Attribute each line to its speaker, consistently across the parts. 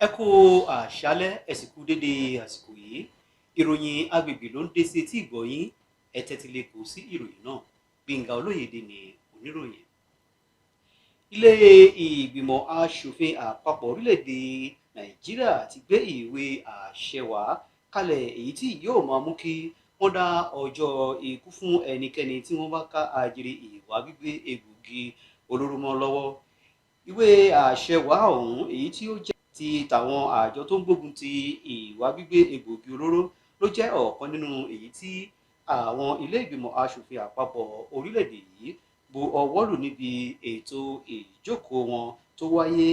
Speaker 1: Ẹ kú àṣálẹ́, ẹ sì kú dédé àsìkò yìí. Ìròyìn agbègbè ló ń dé sí etí ìgbọ̀yín. Ẹ tẹ́tí lẹ́kọ̀ọ́ sí ìròyìn náà. Gbénga Olóyèdè ni oníròyìn. Ilé ìgbìmọ̀ aṣòfin àpapọ̀ orílẹ̀-èdè Nàìjíríà ti gbé ìwé àṣẹ wá kalẹ̀ èyí tí yóò máa mú kí wọ́n dá ọjọ́ ikú fún ẹnikẹ́ni tí wọ́n bá ká àjèrè ìwà gbígbé egbògi olóró mọ́ lọ́wọ́. Ìwé àṣẹ wá ọ̀hún èyí tí ó jẹ́ ti tàwọn àjọ tó ń gbógun ti ìwà gbígbé egbògi olóró ló jẹ́ ọ̀kan nínú èyí tí àwọn ilé ìgbìmọ̀ aṣòfin àpapọ̀ orílẹ̀-èdè yìí bu ọwọ́ lù níbi ètò ìjókòó wọn tó wáyé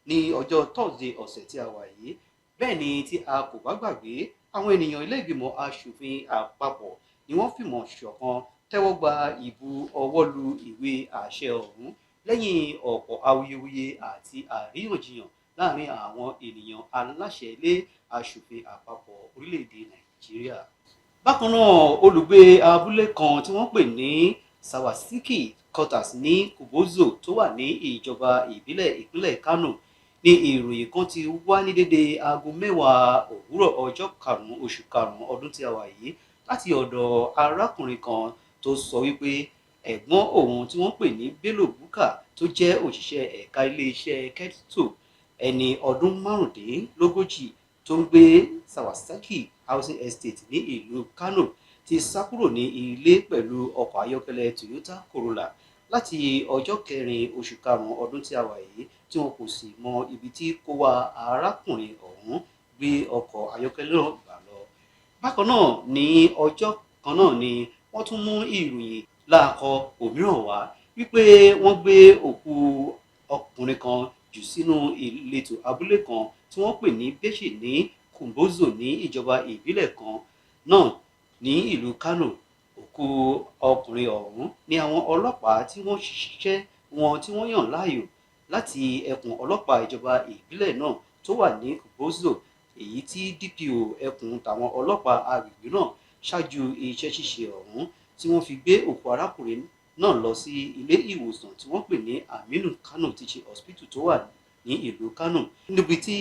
Speaker 1: ní ọjọ́ Thursday ọ̀sẹ̀ tí a wà yìí. Bẹ́ẹ̀ ni tí a kò bá gbàgbé, àwọn ènìyàn ilé ìgbìmọ̀ aṣòfin àpapọ̀ ni wọ́n fìmọ̀ ṣọ̀kan tẹ́wọ́ gba ìbu ọwọ́ lù ìwé àṣẹ ọ̀hún lẹ́yìn ọ̀pọ̀ awuyewuye àti àríyànjiyàn láàrin àwọn ènìyàn aláṣẹ ilé aṣòfin àpapọ̀ orílẹ̀-èdè Nàìjíríà. Bákan náà, olùgbé abúlé kan tí wọ́n pè ní Sawasiki Quarters ní Kubozo tó wà ní ìjọba ìbílẹ̀ ìpínlẹ̀ Kano ní ìròyìn kan ti wá ní dédé aago 10 òwúrọ̀ ọjọ́ 5 oṣù karùn-ún ọdún tí a wà yìí láti ọ̀dọ̀ arákùnrin kan tó sọ wípé ẹ̀gbọ́n òun tí wọ́n pè ní Bello Buka tó jẹ́ òṣìṣẹ́ ẹ̀ka iléeṣẹ́ Keto ẹni ọdún márùndínlógójì tó ń gbé Sawasaki Housing Estate ní ìlú Kano ti sá kúrò ní ilé pẹ̀lú ọkọ̀ ayọ́kẹ́lẹ́ Toyota Corolla láti ọjọ́ 4 oṣù karùn-ún ọdún tí a wà yìí tí wọn kò sì mọ ibi tí kó wá arákùnrin ọ̀hún gbé ọkọ̀ ayọ́kẹ́lẹ́ náà gbà lọ. Bákan náà ní ọjọ́ kan náà ni wọ́n tún mú ìròyìn láàkọ òmíràn wá wípé wọ́n gbé òkú ọkùnrin kan jù sínú ìletò abúlé kan tí wọ́n pè ní Beshi ní Kumbozo ní ìjọba ìbílẹ̀ kan náà ní ìlú Kano. Òkú ọkùnrin ọ̀hún ní àwọn ọlọ́pàá tí wọ́n ṣiṣẹ́ wọn tí wọ́n yàn láàyò láti ẹkùn ọlọ́pàá ìjọba ìbílẹ̀ náà tó wà ní Kumbozo, èyí tí DPO ẹkùn tàwọn ọlọ́pàá agbègbè náà ṣáájú iṣẹ́ ṣíṣe ọ̀hún tí wọ́n fi gbé òkú arákùnrin náà lọ sí ilé ìwòsàn tí wọ́n pè ní Aminu Kano Teaching Hospital tó wà ní ìlú Kano, níbi tí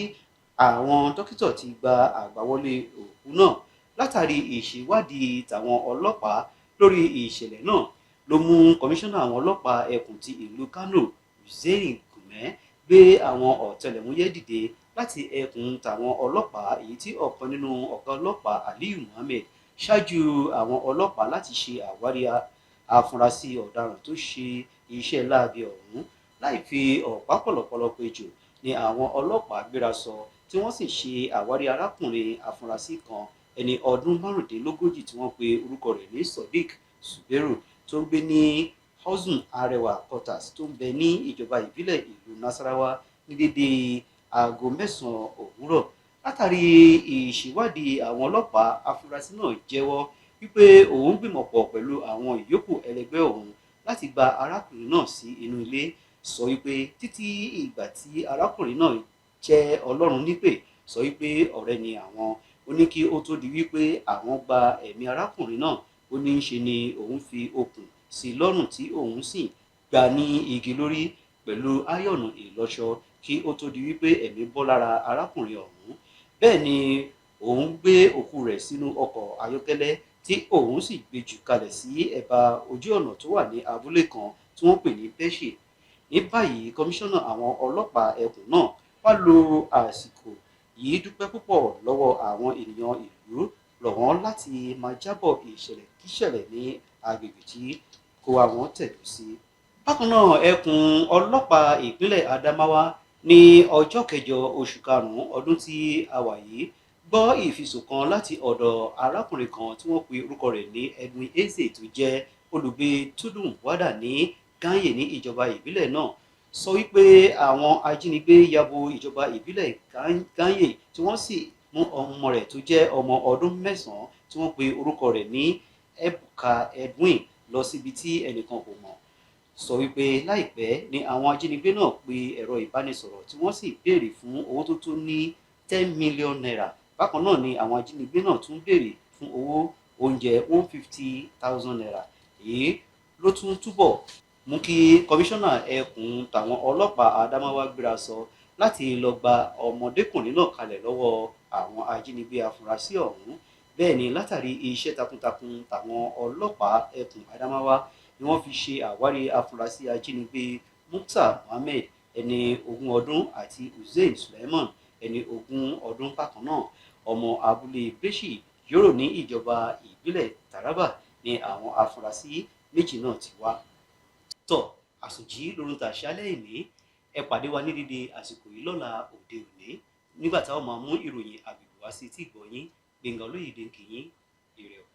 Speaker 1: àwọn dókítà ti gba àgbàwọlé òkú náà. Látàrí ìṣèwádìí tàwọn ọlọ́pàá lórí ìṣẹ̀lẹ̀ náà ló mú kọmíṣánná àwọn ọlọ́pàá ẹkùn ti ìlú Kano Hussein Gume gbé àwọn ọ̀tẹlẹ̀múyẹ́ dìde láti ẹkùn tàwọn ọlọ́pàá, èyí tí ọ̀kan nínú ọ̀gá ọlọ́pàá Aliyu Muhammed ṣáájú àwọn ọlọ́pàá láti ṣe àwárí afurasí ọ̀daràn tó ṣe iṣẹ́ láabi ọ̀hún. Láì fi ọ̀pá pọ̀lọ̀pọ̀lọ̀ péjò ni àwọn ọlọ́pàá gbéra sọ tí wọ́n sì ṣe àwárí arákùnrin afurasí kan ẹni ọdún márùndínlógójì tí wọ́n pe orúkọ rẹ̀ ní Sodiq Zubairu tó ń gbé ní Housen Arewa Quarters tó ń bẹ ní ìjọba ìbílẹ̀ ìlú Nasarawa ní dédé aago 9 òwúrọ̀. Látàrí ìṣèwádìí àwọn ọlọ́pàá, afurasí náà jẹ́wọ́ wípé òun gbìmọ̀pọ̀ pẹ̀lú àwọn ìyókù ẹlẹgbẹ́ òun láti gba arákùnrin náà sí inú ilé. Sọ wípé títí ìgbà tí arákùnrin náà jẹ́ Ọlọ́run nípè, sọ wípé ọ̀rẹ́ ni àwọn. Ó ní kí ó tó di wípé àwọn gba ẹ̀mí arákùnrin náà, ó ní ṣe ni òun fi okùn sí lọ́rùn tí òun sì gbá ní igi lórí pẹ̀lú áyọ̀nù ìlọṣọ kí ó tó di wípé ẹ̀mí bọ́ lára arákùnrin ọ̀hún. Bẹ́ẹ̀ ni òun gbé òkú rẹ̀ sínú ọkọ̀ ayọ́kẹ́lẹ́ tí òun sì gbé jù kalẹ̀ sí ẹ̀bá ojú ọ̀nà tó wà ní abúlé kan tí wọ́n pè ní Beshi. Ní báyìí, kọmíṣánná àwọn ọlọ́pàá ẹkùn náà wá lo àsìkò yìí dúpẹ́ púpọ̀ lọ́wọ́ àwọn ènìyàn ìlú, rọ̀ wọ́n láti máa jábọ̀ ìṣẹ̀lẹ̀ kíṣẹ̀lẹ̀ ní agbègbè tí kó àwọn tẹ̀dó sí. Bákan náà, ẹkùn ọlọ́pàá ìpínlẹ̀ Adamawa ní ọjọ́ 8 oṣù karùn-ún ọdún tí a wà yìí gbọ́ ìfisùn kan láti ọ̀dọ̀ arákùnrin kan tí wọ́n pe orúkọ rẹ̀ ní Edwin Eze tó jẹ́ olùgbé Tudun Wada ní Ganye ní ìjọba ìbílẹ̀ náà. Sọ wípé àwọn ajínigbé yabo ìjọba ìbílẹ̀ Ganye tí wọ́n sì mú ọmọ rẹ̀ tó jẹ́ ọmọ ọdún 9 tí wọ́n pe orúkọ rẹ̀ ní Ebuka Edwin lọ síbi tí ẹnìkan kò mọ̀. Sọ wípé láìpẹ́ ni àwọn ajínigbé náà pe ẹ̀rọ ìbánisọ̀rọ̀ tí wọ́n sì béèrè fún owó tó tó ní 10 million naira. Bákan náà ni àwọn ajínigbé náà tún béèrè fún owó oúnjẹ 150,000 naira. Èyí ló tún túbọ̀ mú kí kọmíṣánná ẹkùn tàwọn ọlọ́pàá Adamawa gbéra sọ láti lọ gba ọmọdékùnrin náà kalẹ̀ lọ́wọ́ àwọn ajínigbé afurasí ọ̀hún. Bẹ́ẹ̀ ni látàrí iṣẹ́ takuntakun tàwọn ọlọ́pàá ẹkùn Adamawa ni wọ́n fi ṣe àwárí afurasí ajínigbé Muktar Mohammed ẹni 20 ọdún àti Hussein Suleiman ẹni 20 ọdún bákan náà. Ọmọ abúlé Beshi Yoro ní ìjọba ìbílẹ̀ Taraba ni àwọn afurasí méjì náà ti wá. Tọ́ àsùnjí lórun tàṣálẹ́ ìní ẹ pàdé wa ní dédé àsìkò yìí lọ́la òde òní nígbà táwọn máa mú ìròyìn àgbègbè wá sí tí ìgbọ́ yín. Gbénga Olóyèdé kí yín ire o.